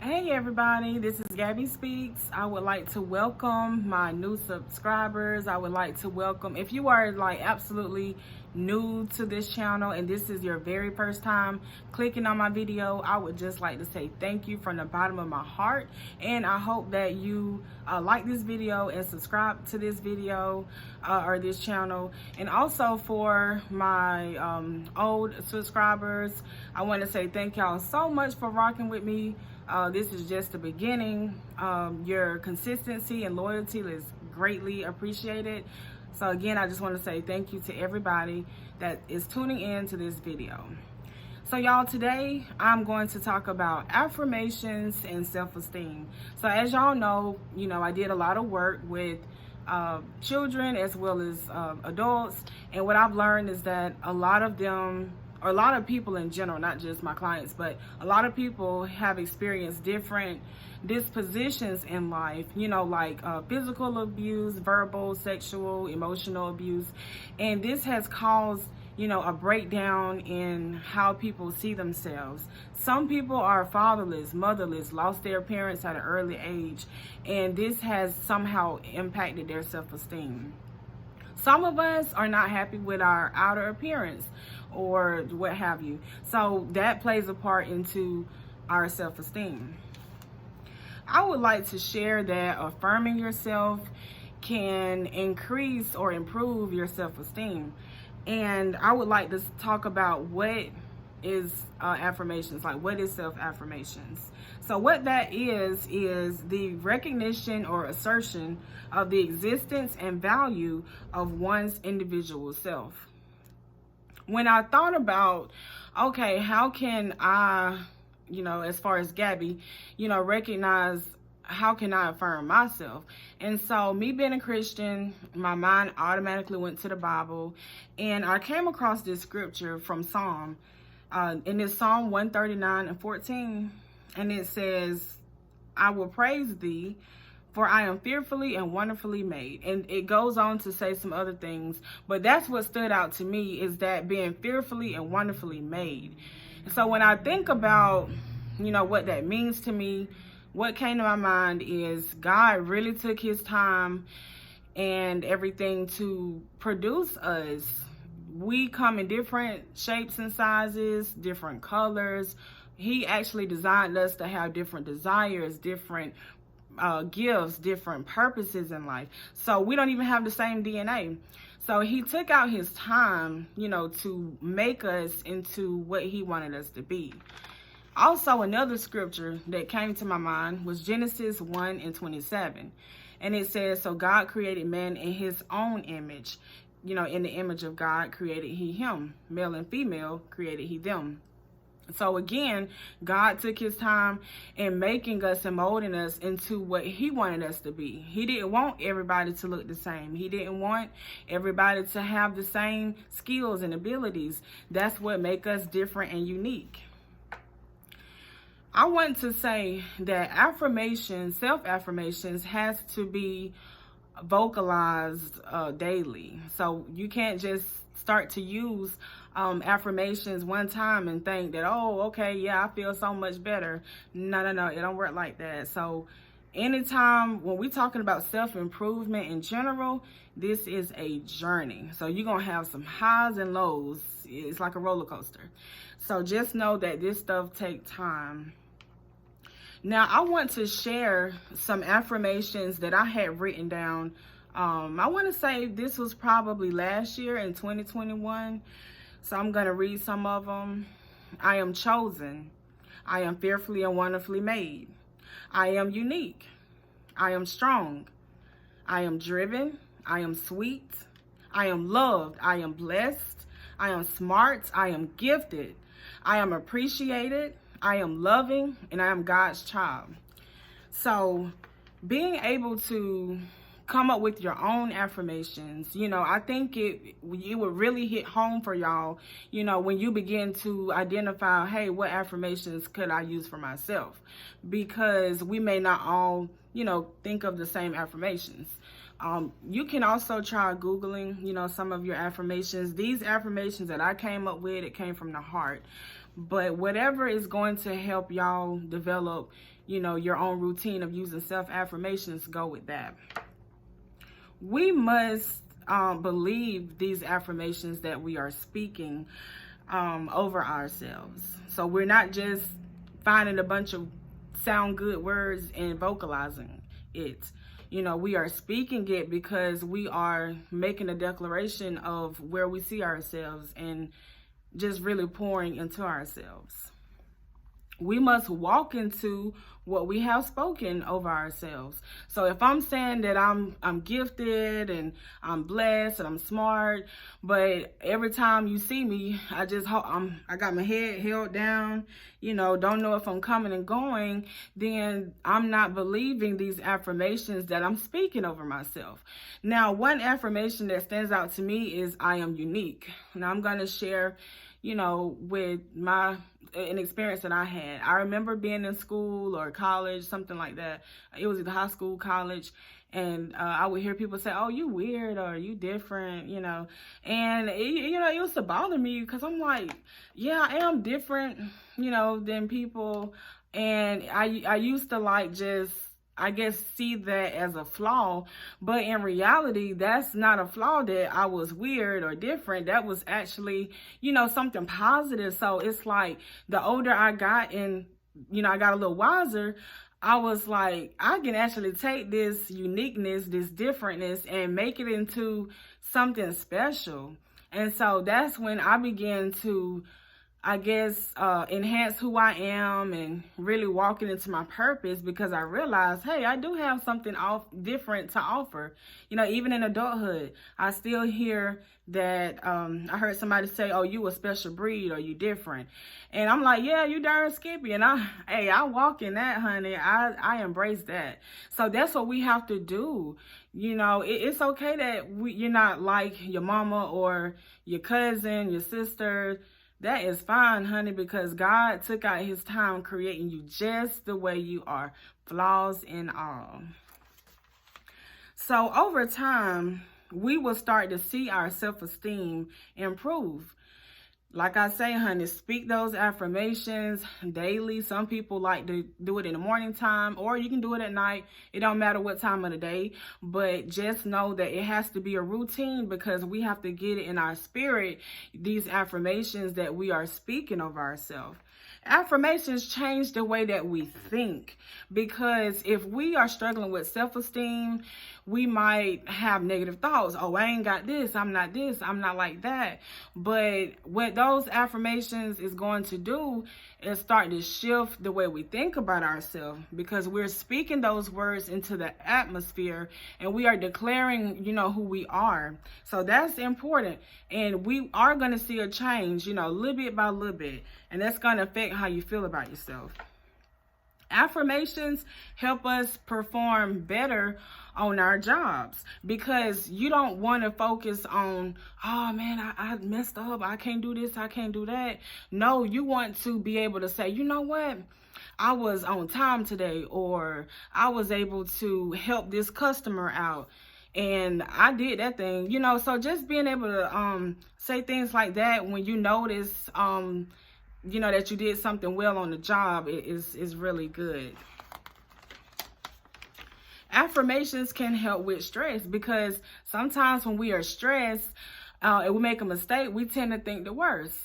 Hey everybody, this is Gabby Speaks. I would like to welcome my new subscribers. I would like to welcome, if you are like absolutely new to this channel and this is your very first time clicking on my video, I would just like to say thank you from the bottom of my heart. And I hope that you like this video and subscribe to this video or this channel. And also for my old subscribers, I want to say thank y'all so much for rocking with me. This is just the beginning. Your consistency and loyalty is greatly appreciated. So again, I just want to say thank you to everybody that is tuning in to this video. So y'all, today I'm going to talk about affirmations and self-esteem. So as y'all know, I did a lot of work with children as well as adults. And what I've learned is that a lot of them, or a lot of people in general, not just my clients, but a lot of people have experienced different dispositions in life, like physical abuse, verbal, sexual, emotional abuse. And this has caused, a breakdown in how people see themselves. Some people are fatherless, motherless, lost their parents at an early age, and this has somehow impacted their self-esteem. Some of us are not happy with our outer appearance or what have you. So that plays a part into our self-esteem. I would like to share that affirming yourself can increase or improve your self-esteem. And I would like to talk about what is affirmations, like what is self-affirmations. So what that is the recognition or assertion of the existence and value of one's individual self. When I thought about, okay, how can I, as far as Gabby, recognize how can I affirm myself? And so me being a Christian, my mind automatically went to the Bible, and I came across this scripture from Psalm, and it's Psalm 139:14, and it says, I will praise thee, for I am fearfully and wonderfully made. And it goes on to say some other things, but that's what stood out to me, is that being fearfully and wonderfully made. So when I think about, what that means to me, what came to my mind is God really took his time and everything to produce us. We come in different shapes and sizes, different colors. He actually designed us to have different desires, different gifts, different purposes in life. So we don't even have the same DNA. So he took out his time, to make us into what he wanted us to be. Also, another scripture that came to my mind was Genesis 1:27. And it says, so God created man in his own image. In the image of God created he him. Male and female created he them. So again, God took his time in making us and molding us into what he wanted us to be. He didn't want everybody to look the same. He didn't want everybody to have the same skills and abilities. That's what makes us different and unique. I want to say that affirmations, self-affirmations, has to be vocalized daily. So you can't just start to use affirmations one time and think that, oh, okay, yeah, I feel so much better. No, it don't work like that. So anytime when we're talking about self-improvement in general, this is a journey. So you're going to have some highs and lows. It's like a roller coaster. So just know that this stuff takes time. Now, I want to share some affirmations that I had written down. I want to say this was probably last year in 2021. So I'm going to read some of them. I am chosen. I am fearfully and wonderfully made. I am unique. I am strong. I am driven. I am sweet. I am loved. I am blessed. I am smart. I am gifted. I am appreciated. I am loving, and I am God's child. So being able to come up with your own affirmations, I think it would really hit home for y'all, when you begin to identify, hey, what affirmations could I use for myself? Because we may not all, think of the same affirmations. You can also try Googling, some of your affirmations. These affirmations that I came up with, it came from the heart. But whatever is going to help y'all develop, your own routine of using self-affirmations, go with that. We must believe these affirmations that we are speaking over ourselves. So we're not just finding a bunch of sound good words and vocalizing it. We are speaking it because we are making a declaration of where we see ourselves and just really pouring into ourselves. We must walk into what we have spoken over ourselves. So if I'm saying that I'm gifted and I'm blessed and I'm smart, but every time you see me, I got my head held down, don't know if I'm coming and going, then I'm not believing these affirmations that I'm speaking over myself. Now, one affirmation that stands out to me is I am unique. Now I'm going to share with an experience that I had. I remember being in school or college, something like that. It was either high school, college, and I would hear people say, "Oh, you weird," or "You different," and it used to bother me because I'm like, yeah, I am different, than people, and I used to I guess see that as a flaw, but in reality, that's not a flaw that I was weird or different. That was actually, something positive. So it's like the older I got and, I got a little wiser, I was like, I can actually take this uniqueness, this differentness, and make it into something special. And so that's when I began to, I guess, enhance who I am and really walking into my purpose, because I realized, hey, I do have something different to offer. Even in adulthood, I still hear that, I heard somebody say, "Oh, you a special breed," or "You different." And I'm like, yeah, you darn skippy. And I walk in that, honey. I embrace that. So that's what we have to do. It's okay that you're not like your mama or your cousin, your sister. That is fine, honey, because God took out his time creating you just the way you are, flaws and all. So over time, we will start to see our self-esteem improve. Like I say, honey, speak those affirmations daily. Some people like to do it in the morning time, or you can do it at night. It don't matter what time of the day, but just know that it has to be a routine, because we have to get it in our spirit, these affirmations that we are speaking over ourselves. Affirmations change the way that we think, because if we are struggling with self-esteem, we might have negative thoughts. Oh, I ain't got this, I'm not like that. But what those affirmations is going to do is start to shift the way we think about ourselves, because we're speaking those words into the atmosphere and we are declaring, who we are. So that's important. And we are going to see a change, little bit by little bit. And that's going to affect how you feel about yourself. Affirmations help us perform better on our jobs, because you don't want to focus on, oh man, I messed up, I can't do this, I can't do that. No, you want to be able to say, you know what? I was on time today, or I was able to help this customer out, and I did that thing, so just being able to say things like that when you notice that you did something well on the job is really good. Affirmations can help with stress, because sometimes when we are stressed and we make a mistake, we tend to think the worst.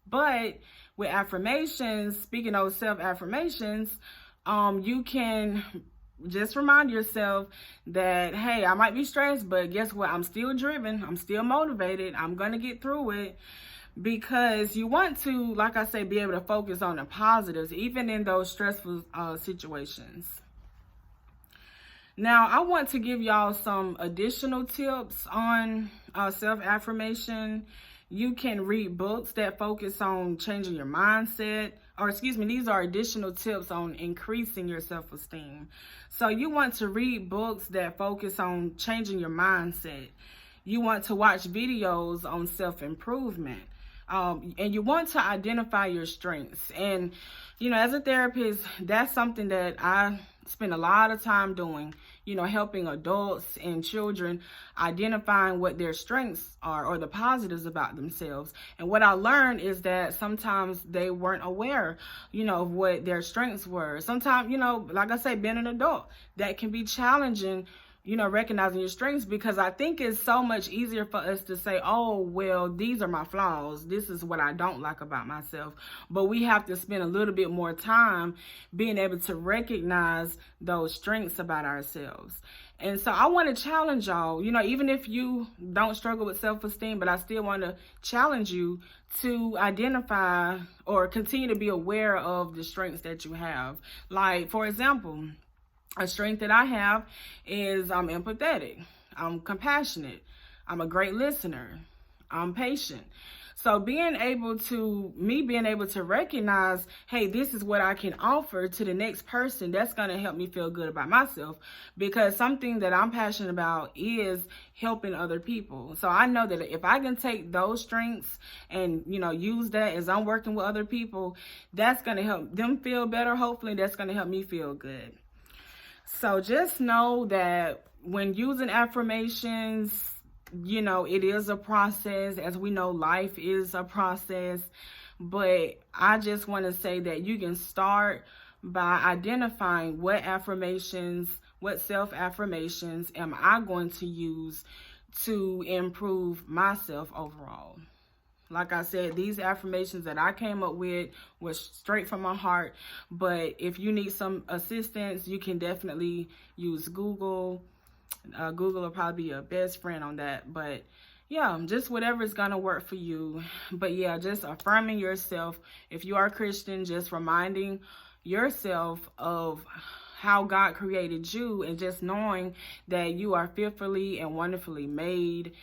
But with affirmations, speaking of self-affirmations, you can just remind yourself that, hey, I might be stressed, but guess what? I'm still driven. I'm still motivated. I'm going to get through it. Because you want to, like I say, be able to focus on the positives, even in those stressful situations. Now, I want to give y'all some additional tips on self-affirmation. You can read books that focus on changing your mindset, these are additional tips on increasing your self-esteem. So you want to read books that focus on changing your mindset. You want to watch videos on self-improvement. And you want to identify your strengths. And, you know, as a therapist, that's something that I spend a lot of time doing, you know, helping adults and children identifying what their strengths are or the positives about themselves. And what I learned is that sometimes they weren't aware, you know, of what their strengths were. Sometimes, you know, like I say, being an adult, that can be challenging, you know, recognizing your strengths, because I think it's so much easier for us to say, oh, well, these are my flaws. This is what I don't like about myself. But we have to spend a little bit more time being able to recognize those strengths about ourselves. And so I want to challenge y'all, you know, even if you don't struggle with self-esteem, but I still want to challenge you to identify or continue to be aware of the strengths that you have. Like, for example, a strength that I have is I'm empathetic, I'm compassionate, I'm a great listener, I'm patient. So being able to recognize, hey, this is what I can offer to the next person, that's going to help me feel good about myself, because something that I'm passionate about is helping other people. So I know that if I can take those strengths and, you know, use that as I'm working with other people, that's going to help them feel better. Hopefully that's going to help me feel good. So just know that when using affirmations, you know, it is a process. As we know, life is a process. But I just want to say that you can start by identifying what affirmations, what self-affirmations am I going to use to improve myself overall. Like I said, these affirmations that I came up with was straight from my heart. But if you need some assistance, you can definitely use Google. Google will probably be your best friend on that. But yeah, just whatever is going to work for you. But yeah, just affirming yourself. If you are Christian, just reminding yourself of how God created you, and just knowing that you are fearfully and wonderfully made.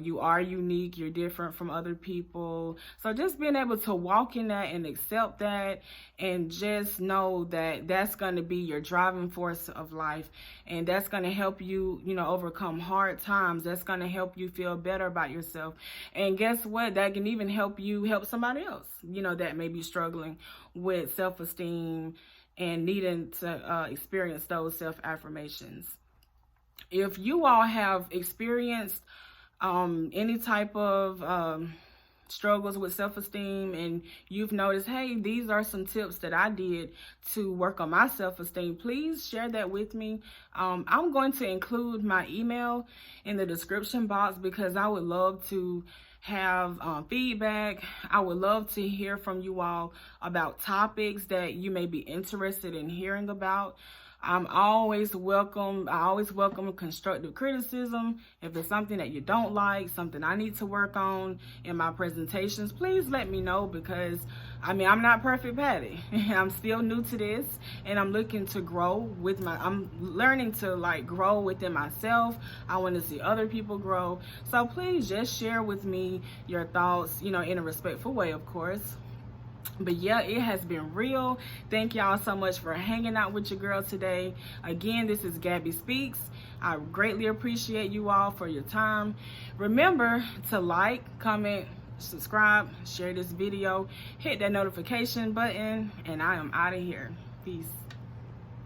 You are unique. You're different from other people. So just being able to walk in that and accept that, and just know that that's going to be your driving force of life. And that's going to help you, you know, overcome hard times. That's going to help you feel better about yourself. And guess what? That can even help you help somebody else, you know, that may be struggling with self-esteem and needing to experience those self-affirmations. If you all have experienced any type of struggles with self-esteem, and you've noticed, hey, these are some tips that I did to work on my self-esteem, please share that with me. I'm going to include my email in the description box, because I would love to have feedback. I would love to hear from you all about topics that you may be interested in hearing about. I always welcome constructive criticism. If it's something that you don't like, something I need to work on in my presentations, please let me know, because I mean, I'm not perfect, Patty. I'm still new to this, and I'm looking to grow I'm learning to grow within myself. I want to see other people grow. So please just share with me your thoughts, you know, in a respectful way, of course. But yeah, it has been real. Thank y'all so much for hanging out with your girl today. Again, this is Gabby Speaks. I greatly appreciate you all for your time. Remember to like, comment, subscribe, share this video, hit that notification button, and I am out of here. Peace.